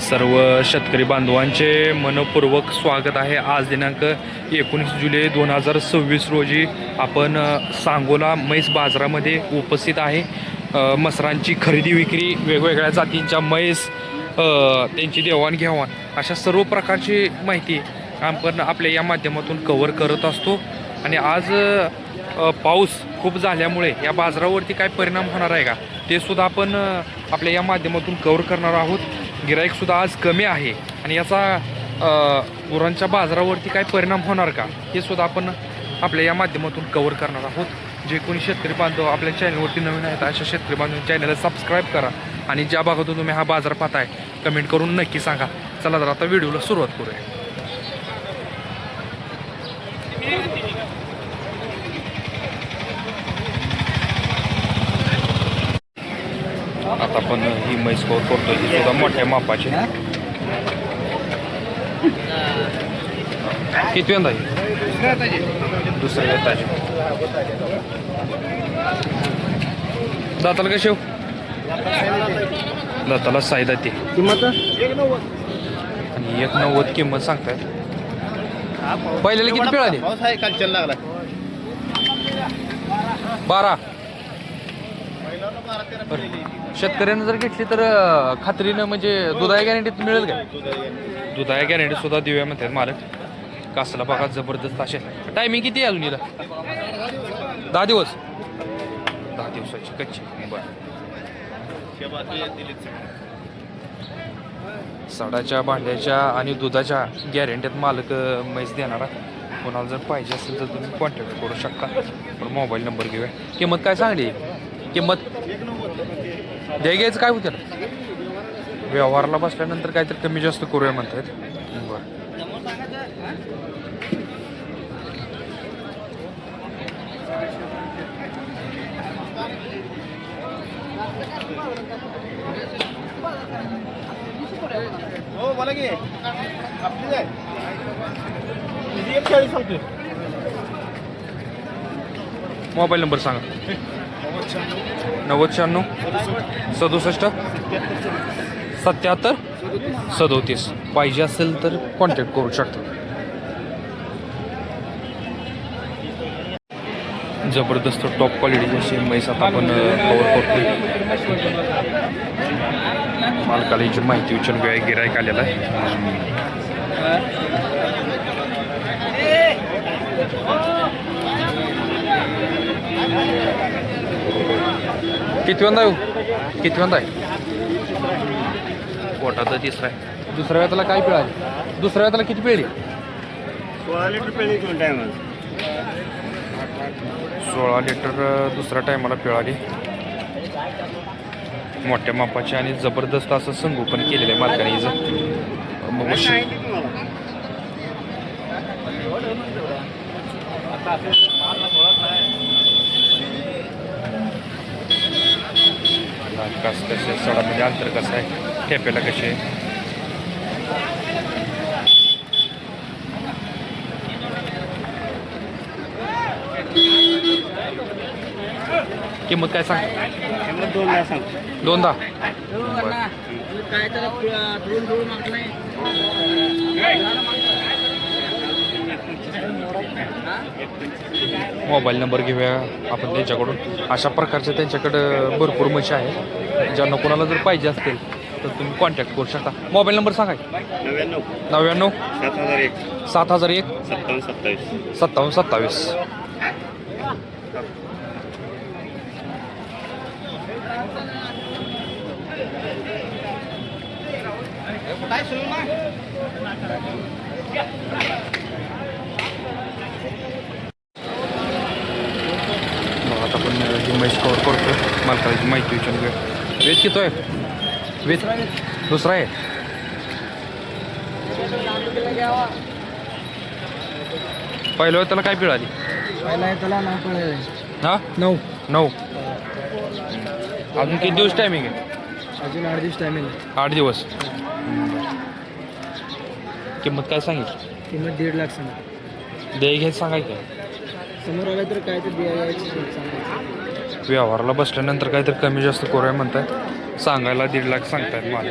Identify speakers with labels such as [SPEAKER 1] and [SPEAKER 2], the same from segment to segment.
[SPEAKER 1] सर्व शेतकरी बांधवांचे मनपूर्वक स्वागत आहे. आज दिनांक 19 जुलै 2026 रोजी आपण सांगोला म्हैस बाजारामध्ये उपस्थित आहे. म्हसरांची खरेदी विक्री, वेगवेगळ्या जातींच्या म्हैस, त्यांची देवाणघेवाण अशा सर्व प्रकारची माहिती आपण आपल्या या माध्यमातून कव्हर करत असतो. आणि आज पाऊस खूप झाल्यामुळे या बाजारावरती काय परिणाम होणार आहे का ते सुद्धा आपण आपल्या या माध्यमातून कव्हर करणार आहोत. गिराईकसुद्धा आज कमी आहे आणि याचा गुरांच्या बाजारावरती काय परिणाम होणार का हे सुद्धा आपण आपल्या या माध्यमातून कव्हर करणार आहोत. जे कोणी शेतकरी बांधव आपल्या चॅनलवरती नवीन आहेत अशा शेतकरी बांधव चॅनलला सबस्क्राईब करा आणि ज्या भागातून तुम्ही हा बाजार पाहताय कमेंट करून नक्की सांगा. चला तर आता व्हिडिओला सुरुवात करूया. आता आपण ही म्हैस कव्हर करतो. ही सुद्धा मोठ्या मापाची. किती वेंदा दुसऱ्या येताची दाताला कशी हो? दाताला साईदा ती
[SPEAKER 2] किंमत
[SPEAKER 1] आणि 190 किंमत सांगतायत. पहिल्याला किती पिळाली? 12. शेतकऱ्यांना जर घेतली तर खात्रीनं म्हणजे दुधाया गॅरंटीत मिळेल का? दुधाया गॅरंटी सुद्धा देऊया म्हणतात मालक. कासला बघा जबरदस्त असे. टायमिंग किती आहे अजून हिला? 10 दिवस. 10 दिवसाची कच्ची. बरं. सडाच्या, भांड्याच्या आणि दुधाच्या गॅरंटीत मालक म्हैस देणारा. कोणाला जर पाहिजे असेल तर तुम्ही कॉन्टॅक्ट करू शकता. पण मोबाईल नंबर घेऊया. किंमत काय सांगली? किंमत द्यायचं काय होतं ना? व्यवहाराला बसल्यानंतर काहीतरी कमी जास्त करूया म्हणतात. बरं.
[SPEAKER 2] हो बोला की आपली आहे.
[SPEAKER 1] मोबाईल नंबर सांगा. 9096 67 77 37. पाहिजे असेल तर कॉन्टॅक्ट करू शकता. जबरदस्त टॉप क्वालिटीची अशी म्हैस आता आपण कव्हर करतो. मालकाला याची माहिती विचारून घेऊया. गिराईक आलेला आहे. किती वेंदा येऊ? किती वेंदा आहे? पोटाचा तिसरा आहे. दुसऱ्या वेळाला काय पिळाली? दुसऱ्या वेळाला किती पिळली?
[SPEAKER 2] 16 लिटर पेळी घेऊन टायमाला.
[SPEAKER 1] 16 लिटर दुसऱ्या टायमाला पिळाली. मोठ्या मापाची आणि जबरदस्त असं संगोपन केलेलं आहे मालकाने हिचं. कास कसे, सडामध्ये अंतर कसं आहे, ठेपेला कसे. किंमत काय सांग?
[SPEAKER 2] किंमत 2 सांग.
[SPEAKER 1] 2दा. मोबाईल नंबर घेऊया आपण त्यांच्याकडून. अशा प्रकारचे त्यांच्याकडं भरपूर म्हशी आहे. ज्यांना कोणाला जर पाहिजे असतील तर तुम्ही कॉन्टॅक्ट करू शकता. मोबाईल नंबर सांगा. 99 7001 57 27. आता आपण ही म्हैस कव्हर करतो. मालकाची माहिती विचारून घेऊया. वेद किती आहे? वेद दुसरा आहे. पहिलं त्याला काय पिळाली?
[SPEAKER 2] त्याला नाही पळले.
[SPEAKER 1] हा
[SPEAKER 2] 9.
[SPEAKER 1] अजून किती दिवस टायमिंग आहे?
[SPEAKER 2] अजून 8 दिवस टायमिंग आहे.
[SPEAKER 1] 8 दिवस. किंमत काय सांगितली?
[SPEAKER 2] किंमत 1.5 लाख सांग.
[SPEAKER 1] द्याय घ्यायचं सांगायचं.
[SPEAKER 2] समोर आलं तर काय तर द्यायची सांगायचं.
[SPEAKER 1] व्यवहाराला बसल्यानंतर काहीतरी कमी जास्त करूया म्हणताय. सांगायला 1.5 लाख सांगतायत मला.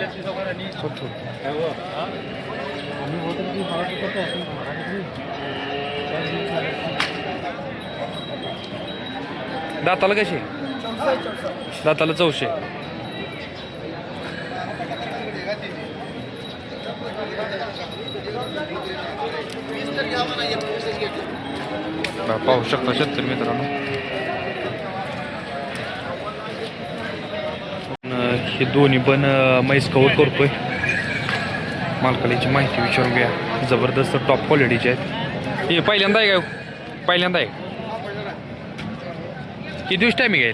[SPEAKER 1] दाताला कसे? दाताला 400. पाहू शकता शेतकरी मित्रांनो. हे दोन्ही पण म्हैस कवर करतोय. मालकालीची माहिती विचारून घ्या. जबरदस्त टॉप क्वालिटीचे आहेत. हे पहिल्यांदा आहे का? पहिल्यांदा आहे. किती दिवस टायमिंग आहे?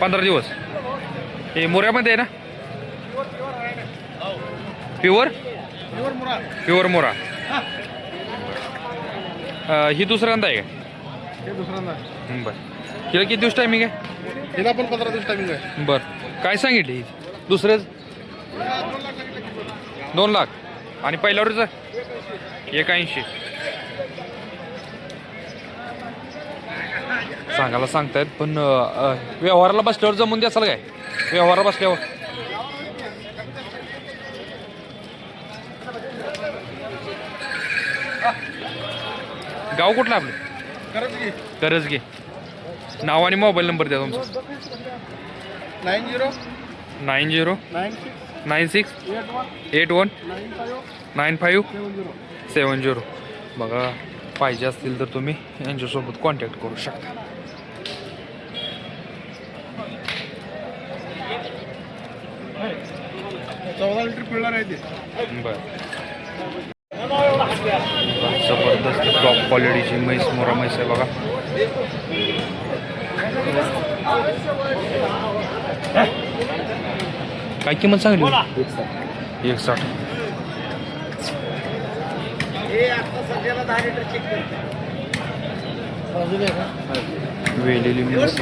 [SPEAKER 1] 15 दिवस. हे मोऱ्यामध्ये आहे ना? प्युअर प्युअर मोरा. ही दुसऱ्यांदा आहे का?
[SPEAKER 2] दुसऱ्यांदा.
[SPEAKER 1] बरं. हिला किती दिवस टायमिंग आहे?
[SPEAKER 2] हिला पण 15 दिवस टायमिंग आहे.
[SPEAKER 1] बरं. काय सांगितले ही दुसरेच? 2 लाख. आणि पहिल्यावरच 81 सांगायला सांगतायत. पण व्यवहाराला बसल्यावर जमून द्याल काय? व्यवहाराला बसल्यावर गाव कुठलं आपलं? गरज घे. नाव आणि मोबाईल नंबर द्या तुमचा. 90 96 81 95 70. बघा पाहिजे असतील तर तुम्ही यांच्यासोबत कॉन्टॅक्ट करू शकता. बरं. जबरदस्त टॉप क्वालिटीची म्हैस मोरा म्हैस आहे बघा. काय किंमत सांगली? 160. वेलेली म्हैस.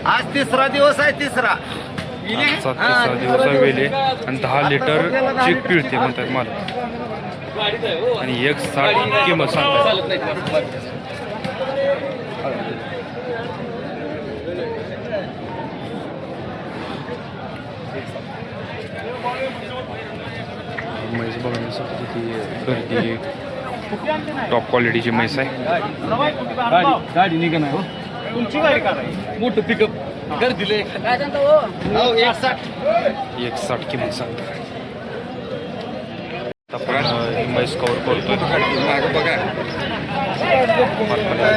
[SPEAKER 2] आज 3रा दिवस आहे.
[SPEAKER 1] आजचा 3रा दिवस आहे. वेले आणि 10 लिटर चीक पिळते म्हणतात मला. आणि 160 किंमत सांगतात. म्हैस बघण्यासाठी ती गर्दी. टॉप क्वालिटीची म्हैस आहे.
[SPEAKER 2] गाडी निघा नाही. तुमची गाडी का नाही? मोठं पिकअप गर्दीले
[SPEAKER 1] 160 किंमत सांगतात. आपण म्हैस कवर करतोय.
[SPEAKER 2] बघा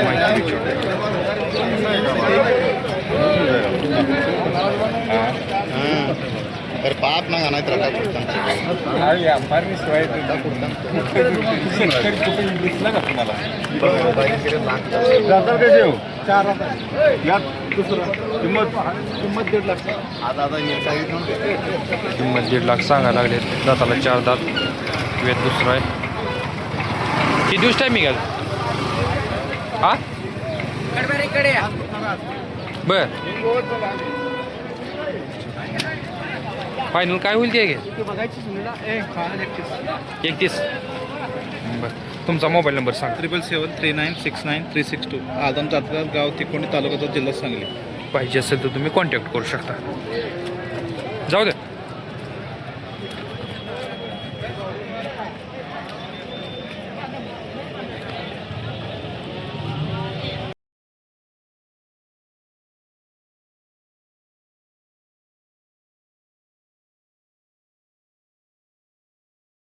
[SPEAKER 1] माहिती विचारतो.
[SPEAKER 2] तर पाप ना नाही तर
[SPEAKER 1] किंमत 1.5 लाख सांगायला लागले. दाताला 4 दात. वेद दुसरा आहे. किती दिवस टायमिंग आहे? हा बर. फायनल काय होईल ते? 31. बर. तुमचा मोबाईल नंबर सांग.
[SPEAKER 2] 7773969 आदम चातगाव गाव तिकोणी तालुक्याचा जिल्हा सांगली.
[SPEAKER 1] पाहिजे असेल तर तुम्ही कॉन्टॅक्ट करू शकता. जाऊ द्या.